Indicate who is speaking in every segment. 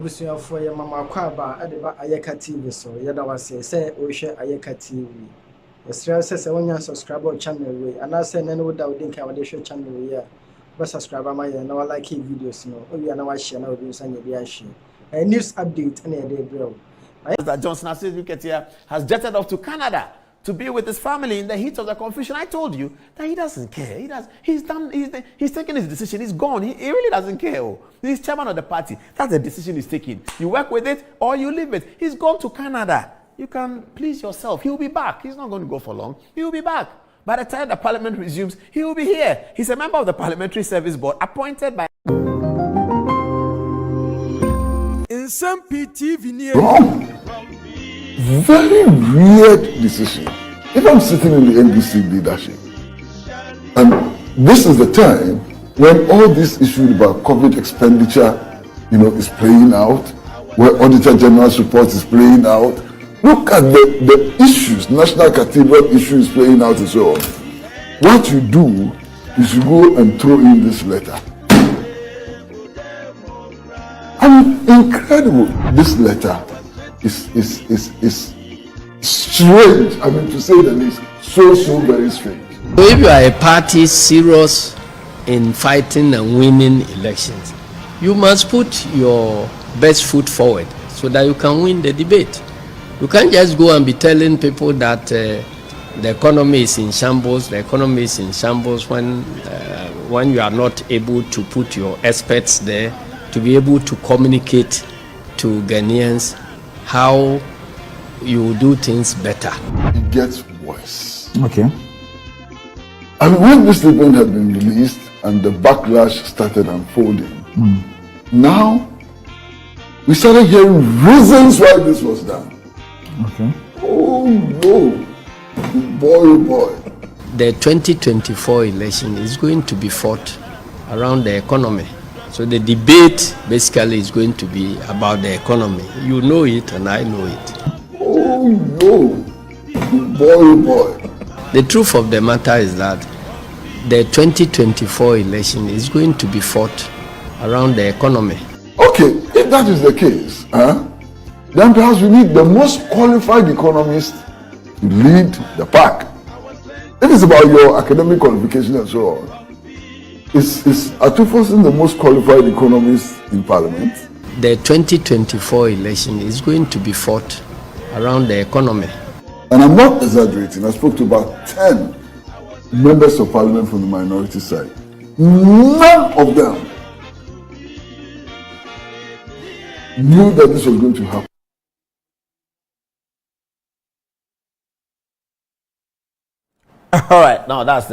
Speaker 1: Busia for your mama kwaba adeba ayeka TV so yada wase say o hwe ayeka TV esra say when you subscribe to channel we and I say nene woda wodin ka wode hwe channel we ya be subscribe ma ya na like videos no obi na wa share na obi nsanya bi share a news update na e dey bro
Speaker 2: that Asiedu Nketia has jetted off to Canada to be with his family in the heat of the confusion. I told you that he doesn't care. He's taken his decision. He's gone. He really doesn't care. Oh. He's chairman of the party. That's the decision he's taking. You work with it or you leave it. He's gone to Canada. You can please yourself. He'll be back. He's not going to go for long. He'll be back. By the time the parliament resumes, he will be here. He's a member of the Parliamentary Service Board appointed by...
Speaker 3: In some PTV
Speaker 4: very weird decision. If I'm sitting in the NDC leadership, and this is the time when all this issue about COVID expenditure, is playing out, where Auditor General's report is playing out. Look at the issues, National Cathedral issue is playing out and so on. What you do is you go and throw in this letter. I mean, incredible. This letter is strange. I mean, to say the least, so very strange.
Speaker 5: So if you are a party serious in fighting and winning elections, you must put your best foot forward so that you can win the debate. You can't just go and be telling people that the economy is in shambles, the economy is in shambles when you are not able to put your experts there to be able to communicate to Ghanaians how you do things better.
Speaker 4: It gets worse.
Speaker 6: Okay.
Speaker 4: I mean, when this statement had been released and the backlash started unfolding, now we started hearing reasons why this was done.
Speaker 6: Okay.
Speaker 4: Oh no, boy.
Speaker 5: The 2024 election is going to be fought around the economy. So the debate basically is going to be about the economy. You know it and I know it.
Speaker 4: Oh no, boy.
Speaker 5: The truth of the matter is that the 2024 election is going to be fought around the economy.
Speaker 4: Okay, if that is the case, then perhaps we need the most qualified economist to lead the pack. If it's about your academic qualification and so on, is Atufosin the most qualified economist in Parliament?
Speaker 5: The 2024 election is going to be fought around the economy.
Speaker 4: And I'm not exaggerating. I spoke to about 10 members of Parliament from the minority side. None of them knew that this was going to happen.
Speaker 2: All right, no, that's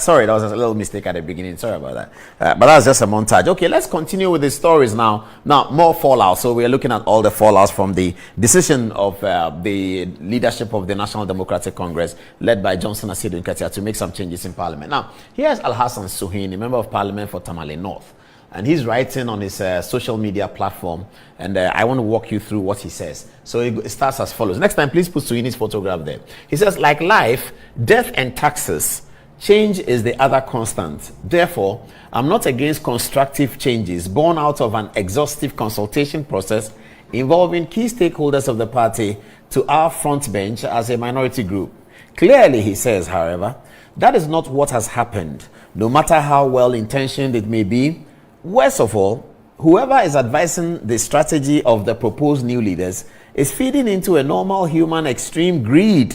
Speaker 2: sorry, that was a little mistake at the beginning. Sorry about that. But that's just a montage. Okay, let's continue with the stories now. Now, more fallout. So we are looking at all the fallouts from the decision of the leadership of the National Democratic Congress, led by Asiedu Nketia, to make some changes in Parliament. Now, here's Alhassan Suhuyini, member of Parliament for Tamale North, and he's writing on his social media platform, and I want to walk you through what he says. So it starts as follows. Next time, please put Suhuyini's photograph there. He says, like life, death and taxes, change is the other constant. Therefore, I'm not against constructive changes born out of an exhaustive consultation process involving key stakeholders of the party to our front bench as a minority group. Clearly, he says, however, that is not what has happened, no matter how well-intentioned it may be. Worst of all, whoever is advising the strategy of the proposed new leaders is feeding into a normal human extreme greed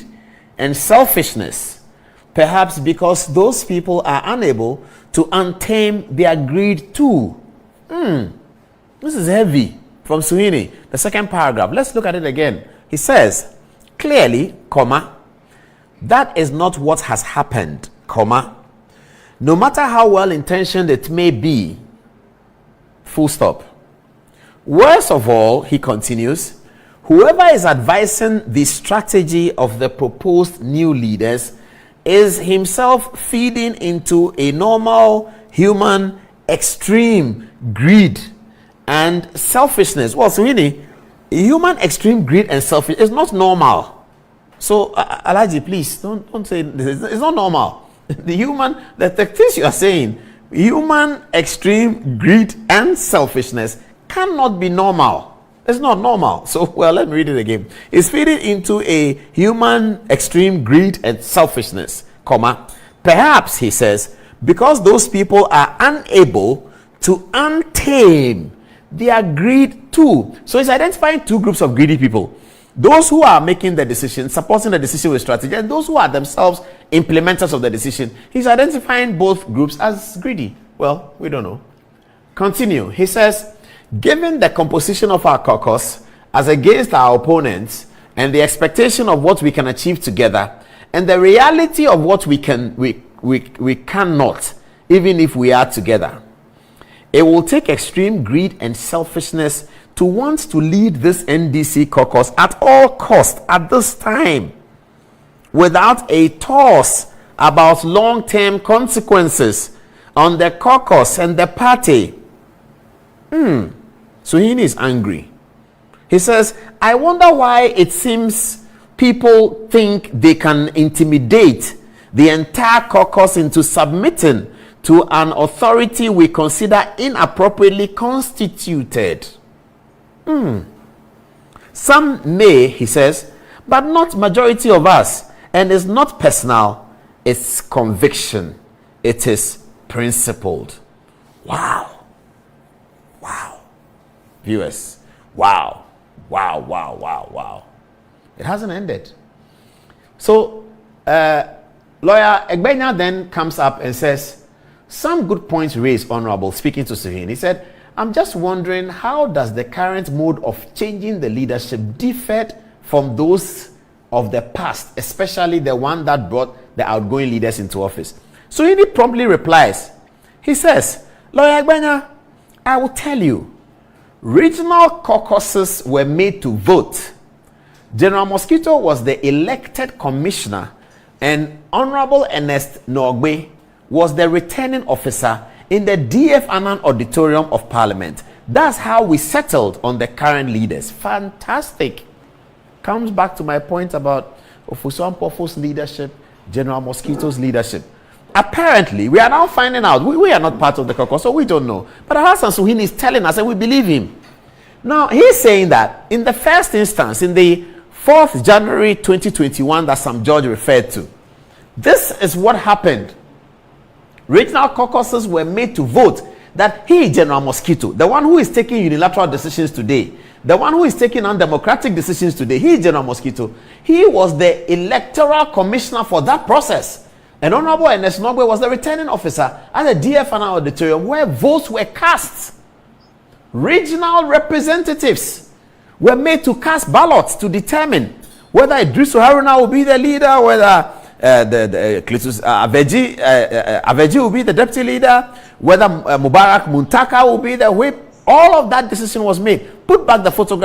Speaker 2: and selfishness, perhaps because those people are unable to untame their greed too. This is heavy from Suhuyini. The second paragraph, let's look at it again. He says, clearly, that is not what has happened, no matter how well-intentioned it may be, full stop. Worst of all, he continues, whoever is advising the strategy of the proposed new leaders is himself feeding into a normal human extreme greed and selfishness. Well, Suhuyini, human extreme greed and selfishness is not normal. So, Alhaji, please don't say this. It's not normal. The things you are saying, human extreme greed and selfishness cannot be normal. It's not normal. So, well, let me read it again. It's feeding into a human extreme greed and selfishness, comma. Perhaps, he says, because those people are unable to untame their greed too. So he's identifying two groups of greedy people. Those who are making the decision, supporting the decision with strategy, and those who are themselves implementers of the decision. He's identifying both groups as greedy. Well, we don't know. Continue. He says, given the composition of our caucus as against our opponents and the expectation of what we can achieve together and the reality of what we cannot, even if we are together, it will take extreme greed and selfishness to want to lead this NDC caucus at all costs at this time without a toss about long-term consequences on the caucus and the party. So he is angry. He says, I wonder why it seems people think they can intimidate the entire caucus into submitting to an authority we consider inappropriately constituted. Some may, he says, but not majority of us. And it's not personal, it's conviction. It is principled. Wow. Wow. Viewers, wow. Wow, wow, wow, wow. It hasn't ended. So, Lawyer Egbenya then comes up and says, some good points raised, Honorable, speaking to Suhin. He said, I'm just wondering, how does the current mode of changing the leadership differ from those of the past, especially the one that brought the outgoing leaders into office? So he promptly replies. He says, Lawyer Egbenya, I will tell you, regional caucuses were made to vote. General Mosquito was the elected commissioner, and Honorable Ernest Nogbe was the returning officer in the DF Annan Auditorium of Parliament. That's how we settled on the current leaders. Fantastic. Comes back to my point about Ofusu Ampofo's leadership, General Mosquito's leadership. Apparently, we are now finding out, we are not part of the caucus, so we don't know. But Hassan Suhini is telling us, and we believe him. Now, he's saying that in the first instance, in the 4th January 2021 that Sam George referred to, this is what happened. Regional caucuses were made to vote that he, General Mosquito, the one who is taking unilateral decisions today, the one who is taking undemocratic decisions today, he, General Mosquito, he was the electoral commissioner for that process. And Honorable Ernest Nogbe was the returning officer at the DF Annan Auditorium where votes were cast. Regional representatives were made to cast ballots to determine whether Idrisu Haruna will be the leader, whether Aveji will be the deputy leader, whether Mubarak Muntaka will be the whip. All of that decision was made. Put back the photograph.